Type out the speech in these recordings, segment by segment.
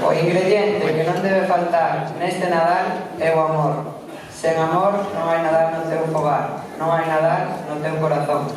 O ingrediente que non debe faltar neste Nadal é o amor. Sen amor non hai Nadal no teu fogar, non hai Nadal no teu corazón.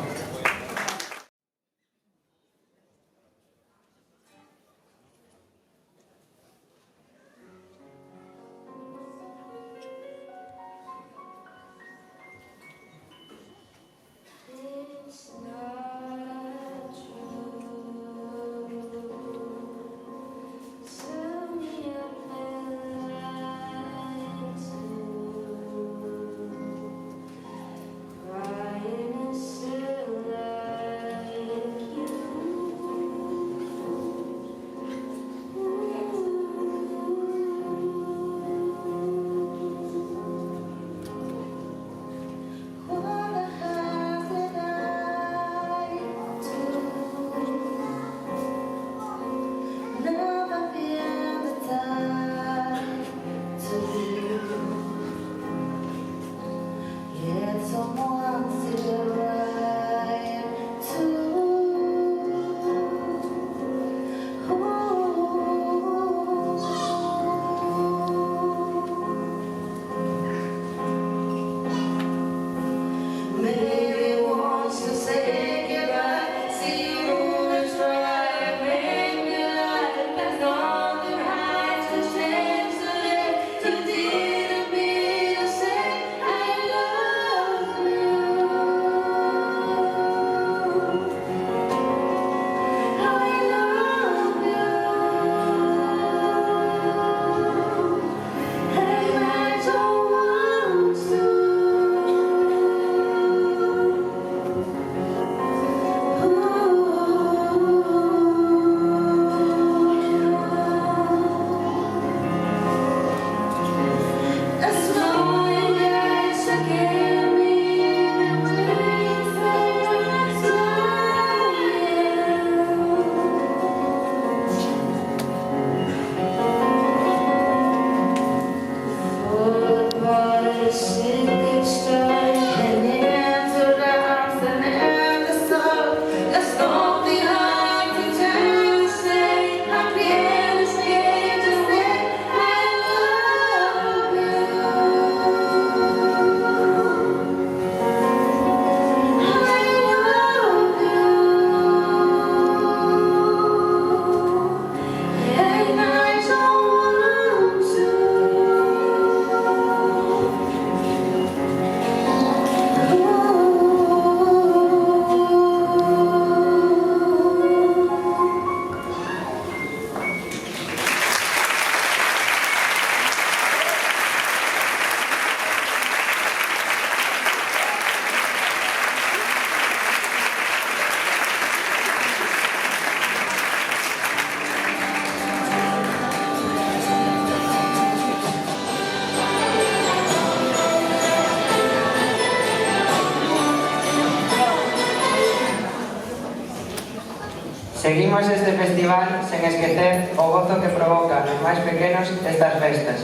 Seguimos este festival sen esquecer o gozo que provocan os máis pequenos estas festas,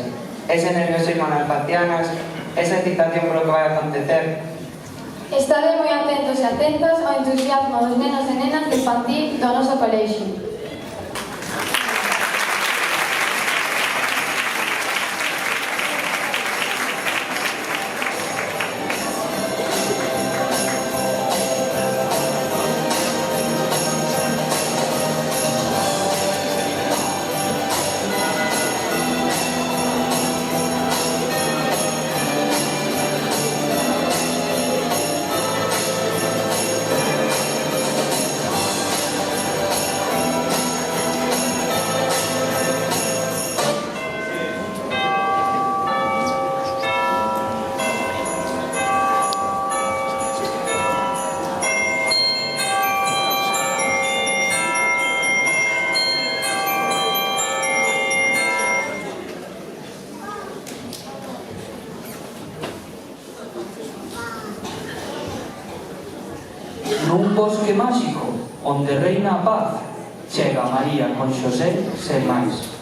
ese nerviosismo nas facianas, esa excitación polo que vai acontecer. Estade moi atentos e atentas ao entusiasmo dos nenos e nenas de infantil do noso colexio. Nun bosque máxico, onde reina a paz, chega María con Xosé sen máis.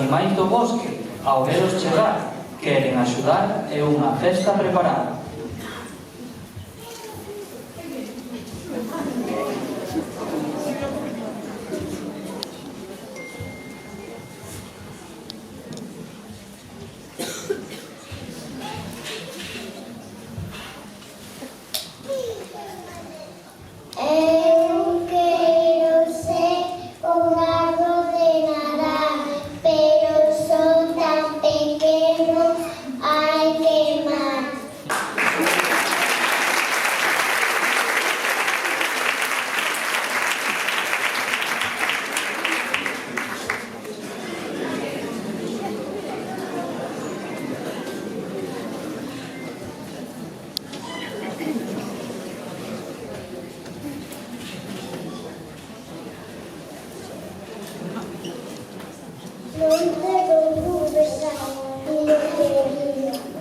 demais do bosque, ao veros chegar, queren axudar e unha festa preparada.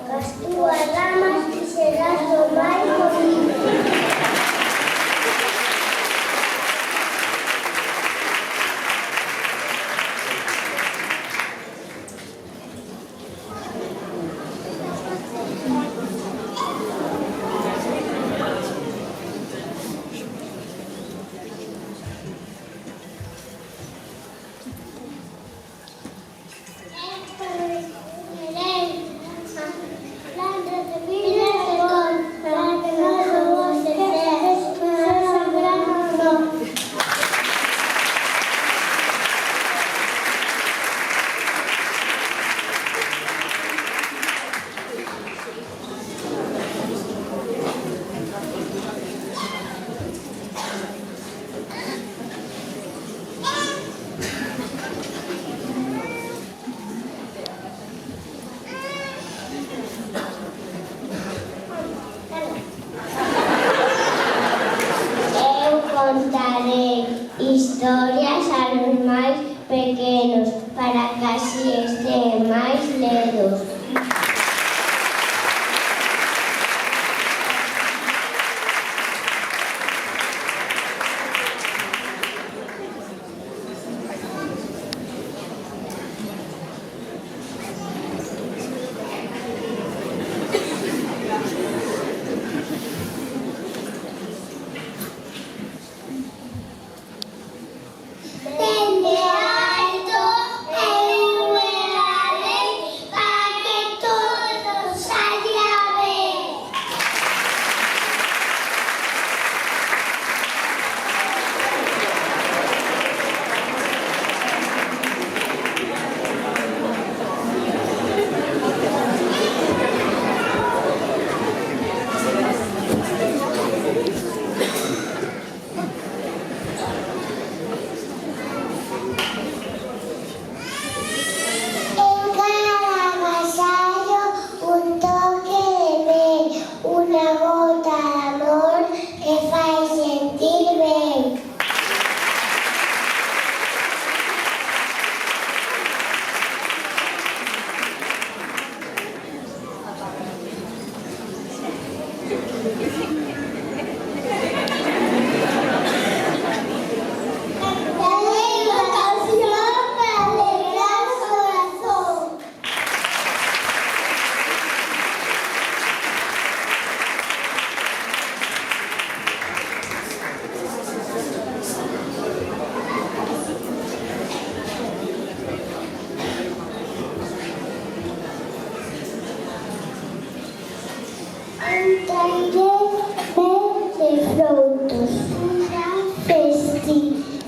As túas ramas serás o máis bonito. Historias a los máis pequenos para que así estén máis ledos.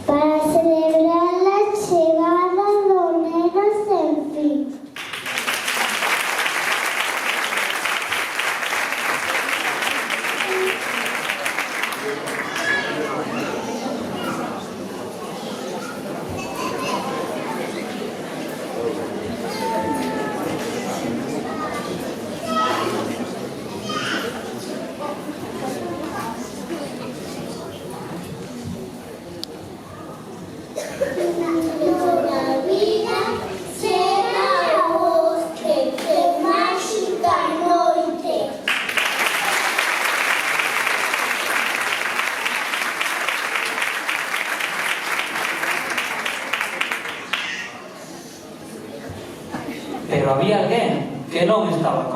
Para celebrar la chegada do neno sen fin.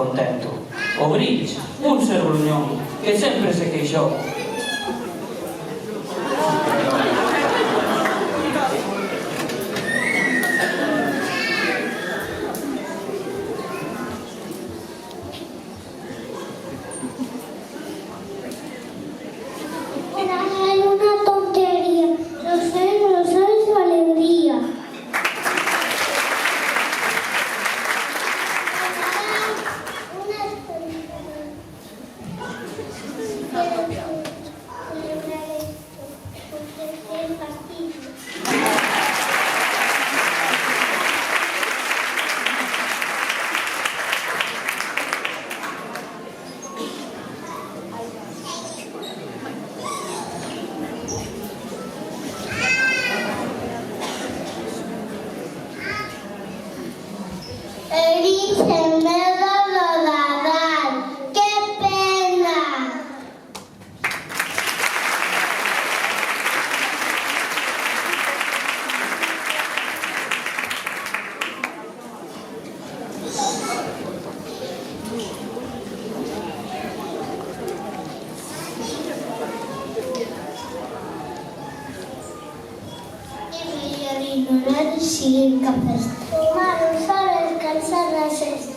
contento. O Grinch, un ser gruñón, que sempre se queixou. Hay una tontería. Los seres no saben su alegría. El Grinch en vez de lo dar. ¡Qué pena! Es mejor ignorar y seguir cafés. Fumar un solo descansar la siesta.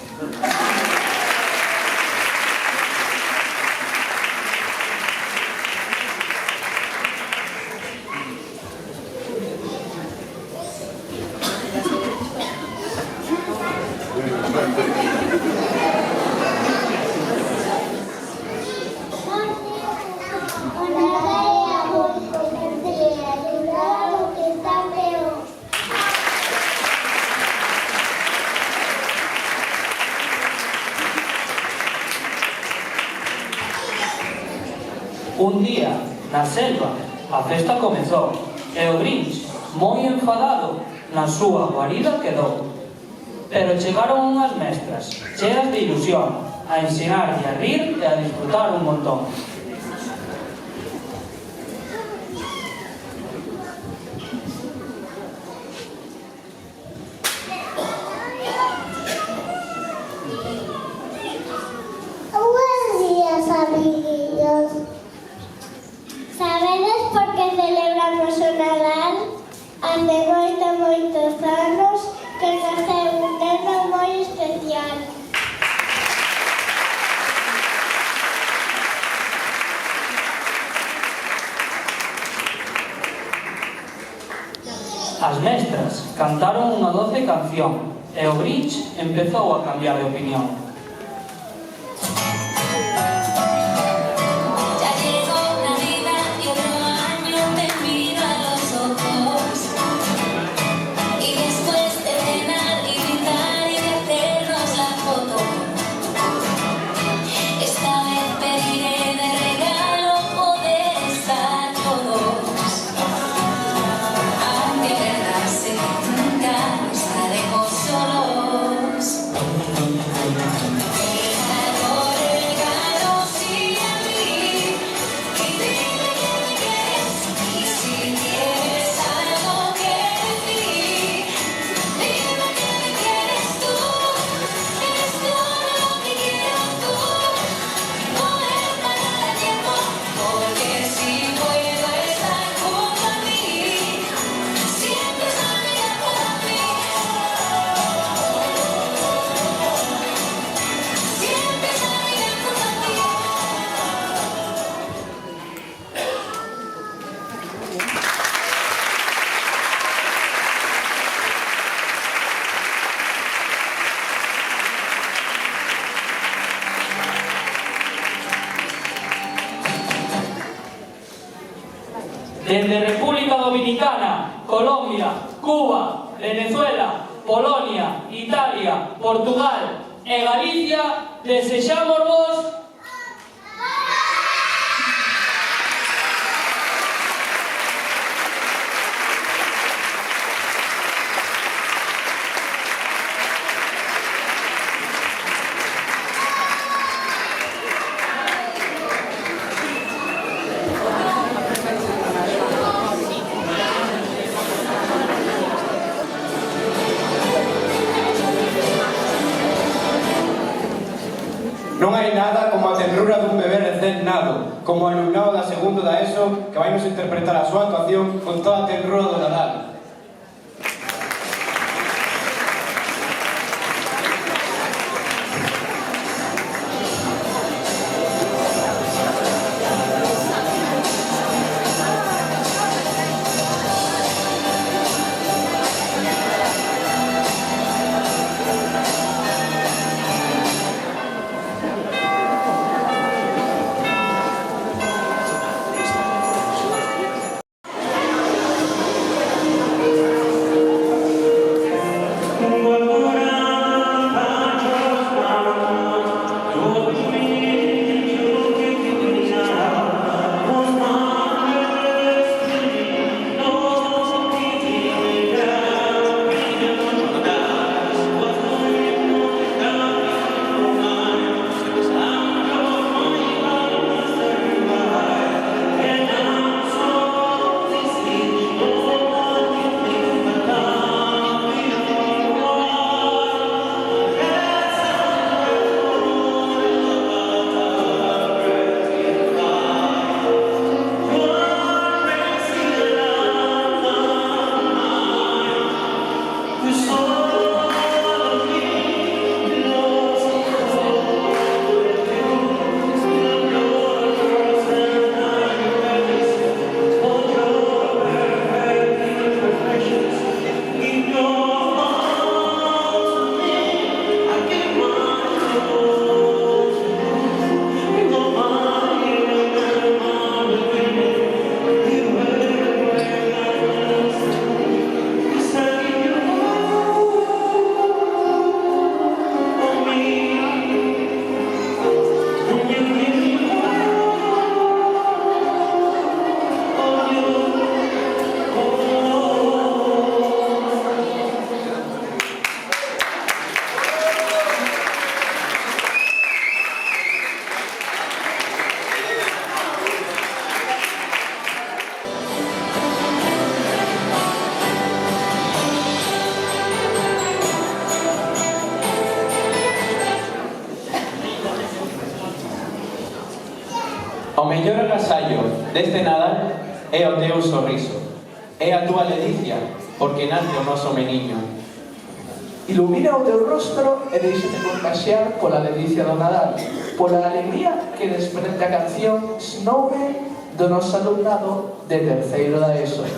Un día, na selva, a festa comezou, e o Grinch, moi enfadado, na súa guarida quedou. Pero chegaron unhas mestras, cheas de ilusión, a ensinarlle a rir e a disfrutar un montón. Buenos días, amiguillos. Sabedes por que celebramos o Nadal? Hace moitos anos que naceu un neno moi especial. As mestras cantaron unha doce canción e o Grinch empezou a cambiar de opinión. Ya llegó Navidad y otro año me miro a los ojos. Y después de cenar y gritar y de hacernos la foto, esta vez pediré de regalo poder estar todos. Aunque verdad sé que nunca estaremos solos. Regalo sí a mí y dime que me quieres. Y si tienes algo que decir, dime que me quieres tú. Eres todo lo que quiero tú. Poder parar el tiempo, porque si puedo estar junto a mí, siempre sabía para mí. Siempre sabía junto a ti. Desde República Dominicana, Colombia, Cuba, Venezuela, Polonia, Italia, Portugal e Galicia, desexamos vos nada como a tenrura dun bebé recén nado, como o alumnado da segundo da ESO que vai nos interpretar a súa actuación con toda a tenrura do Nadal. O mellor agasallo deste Nadal é o teu sorriso, é a túa ledicia, porque nace o noso meniño. Ilumina o teu rostro e deixate contaxiar pola ledicia do Nadal, pola alegría que desprende a canción Snowman do noso alumnado de terceiro da ESO.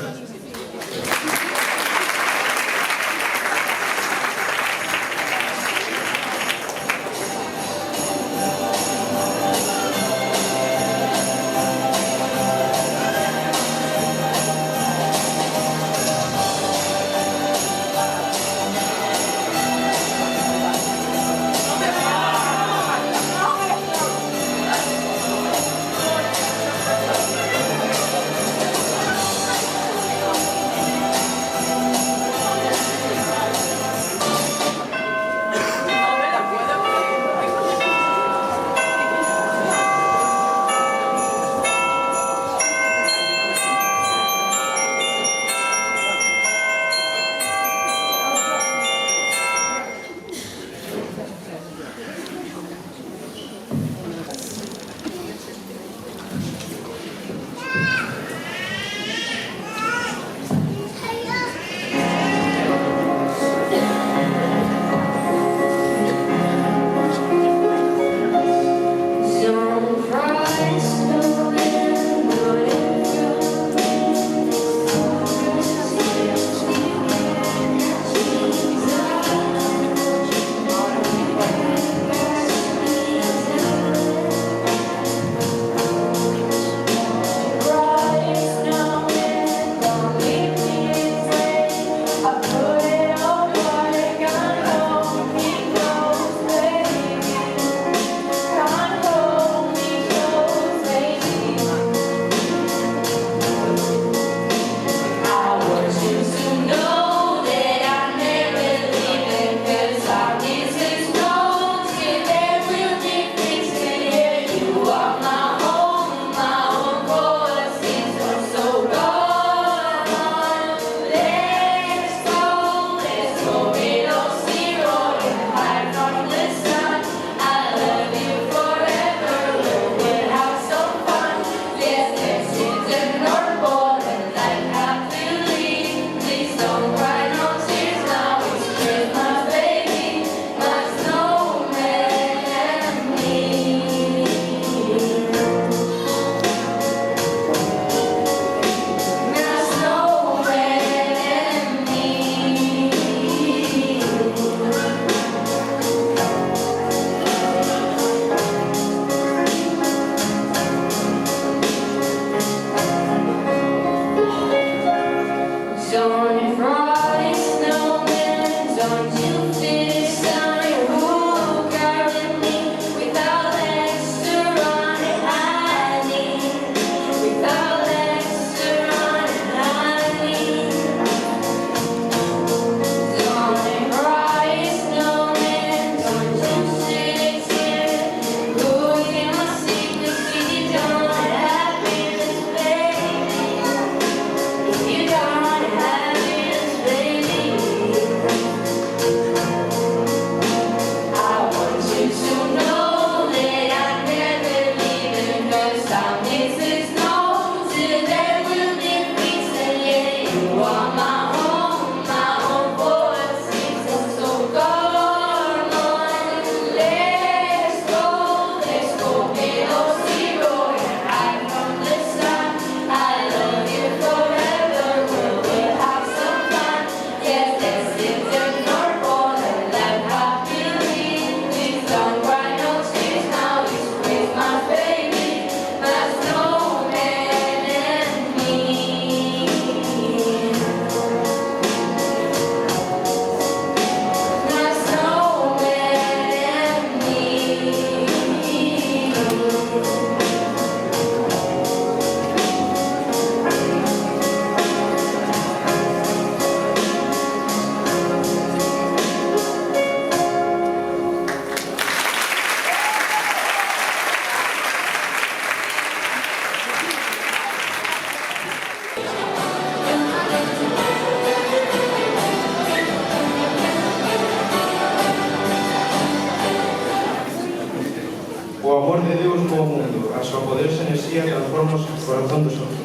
O amor de Deus no mundo, a súa poderosa enerxía transforma o corazón dos outros.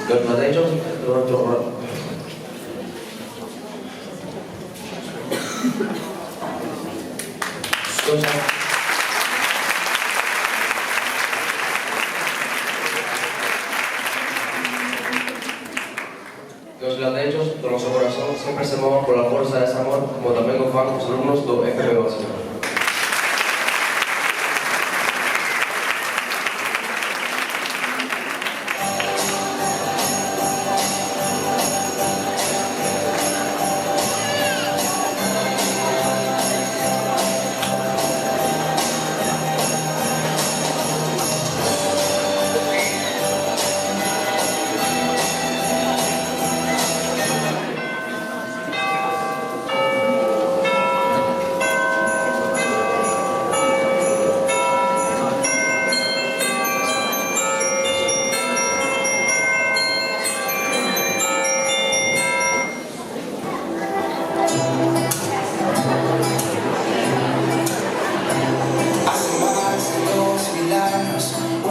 Los madeiros do noso Os ladeiros do noso corazón sempre se movan pola forza dese amor, como tamén o fan os alumnos do FP8.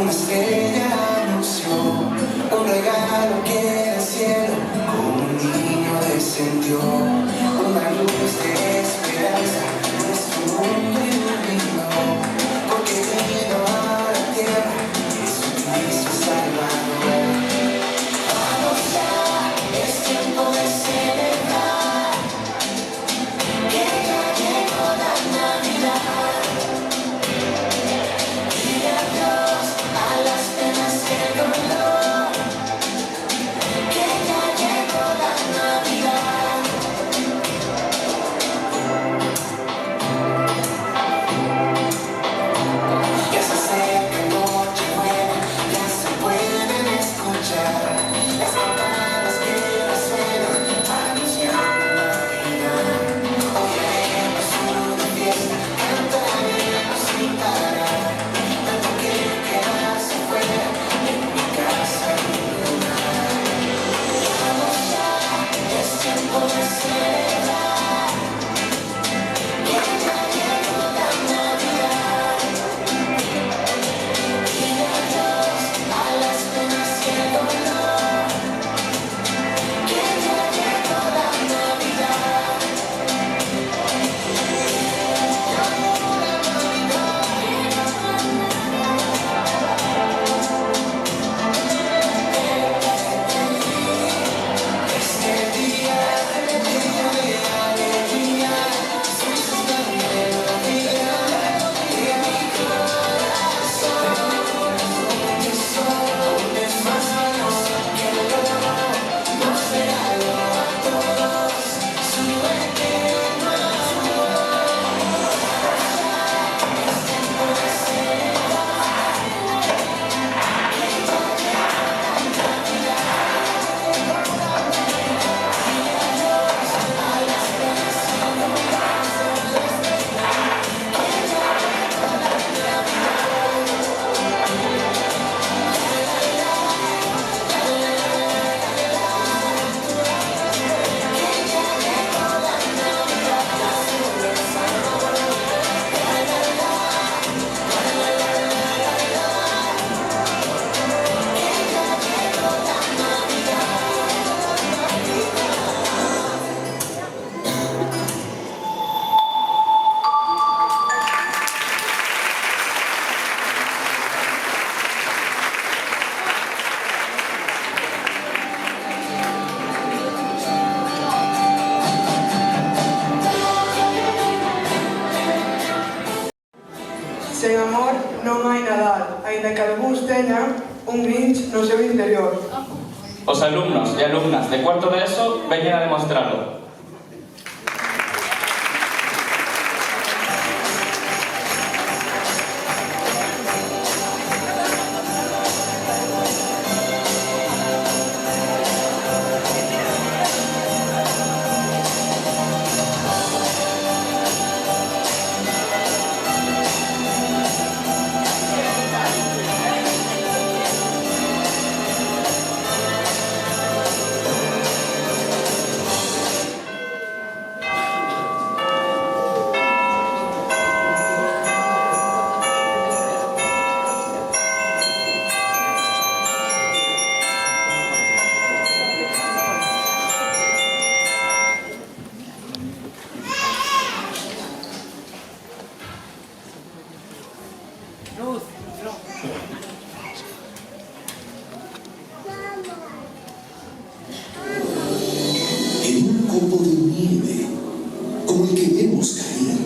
Una estrella anunció un regalo que del cielo como un niño descendió, una luz de esperanza, nuestro mundo iluminó, porque vino a la tierra Jesucristo Salvador. Vamos ya, es tiempo de celebrar, que ya llegó la Navidad. Dile adiós a las penas y el dolor, que ya llegó la Navidad. Ya se acerca Nochebuena, ya se pueden escuchar las campanas que resuenan anunciando Navidad. Hoy haremos una fiesta, cantaremos sin parar. Quedarse fuera en mi casa y mi lugar. Vamos ya, es tiempo de celebrar, que ya llegó la Navidad. Dile adiós a las penas y el dolor, que ya llegó la Navidad. Este día de alegría, Jesús es la melodía de mi corazón. Que son es más valioso que el oro, nos regaló a todos su eterno amor. Es tiempo de celebrar, que ya llegó la Navidad. Sen amor non hai Nadal, aínda que algúns teñan un Grinch no seu interior. Os alumnos e alumnas de cuarto de ESO veñen a demostralo. En un copo de nieve, como el que vemos caer,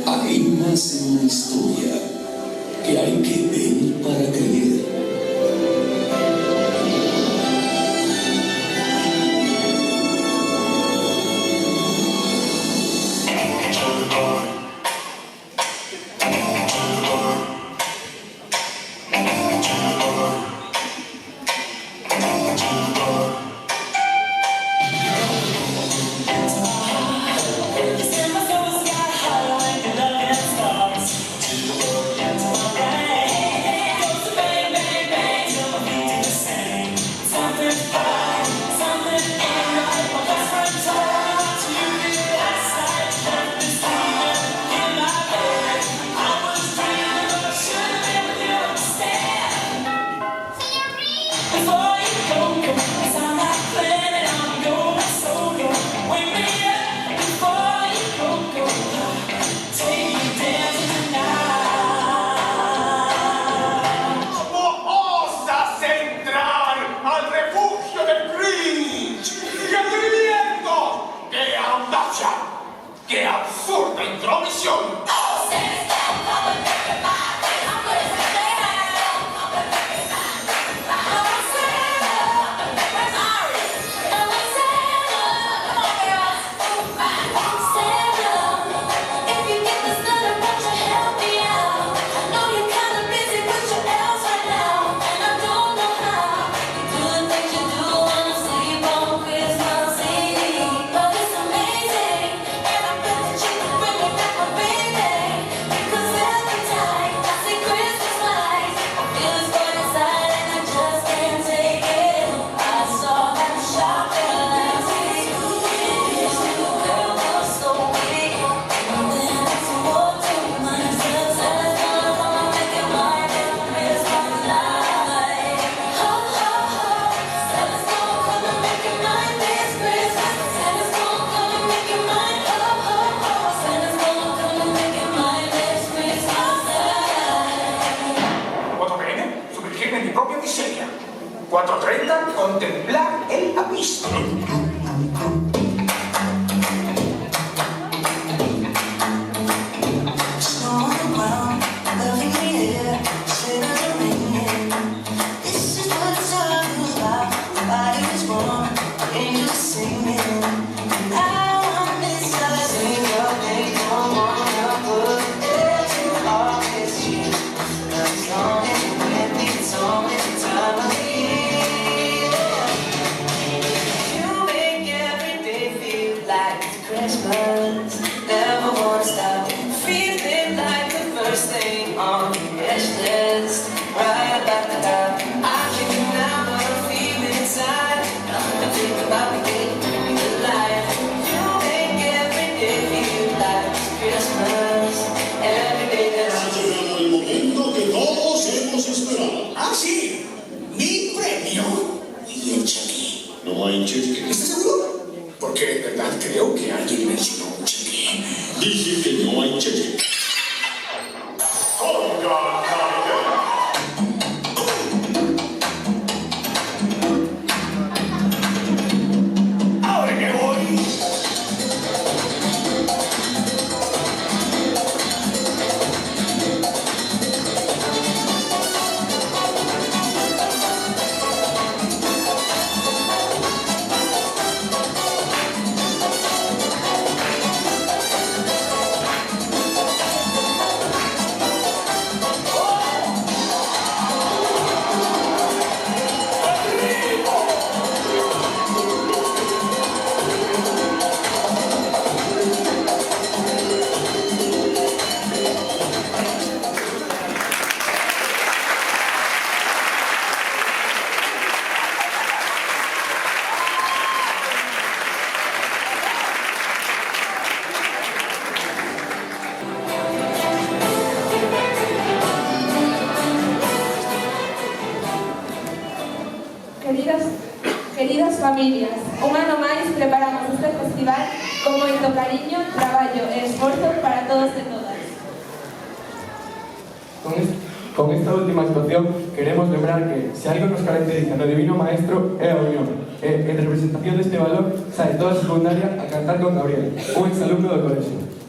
ahí nace una historia que hay que ver para creer. ¡Qué absurda intromisión! Mi propia miseria. 4:30, contemplar el abismo. Christmas, never wanna stop feeling like the first thing on the wish list, right about the top. I can't deny what I'm feeling inside. I think about the day, the life. You make every day feel like Christmas, every day that Ha llegado el momento que todos hemos esperado. ¡Ah, sí! ¡Mi premio! ¿Y el cheque? No hay cheque. ¿Estás seguro? Porque de verdad creo que alguien mencionó un cheque. Dije que no hay cheque. ¡Oiga, ahora que voy. Queridas familias, un ano máis preparamos este festival con moito cariño, traballo e esforzo para todos e todas. Con esta última actuación queremos lembrar que se algo nos caracteriza no Divino Maestro é a unión. E en representación deste valor sae toda a secundaria a cantar con Gabriel, un exalumno do colexio.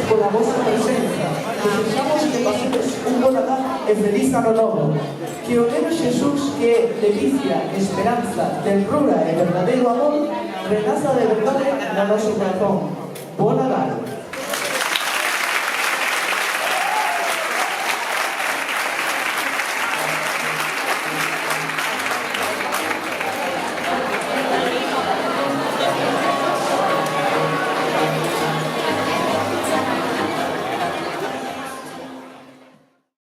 Por la vosa presencia, desexamos que pasedes un bo Nadal e feliz ano novo. Que o neno Xesús, que é delicia, esperanza, ternura e verdadeiro amor, renaza de verdade no noso corazón. Bo Nadal.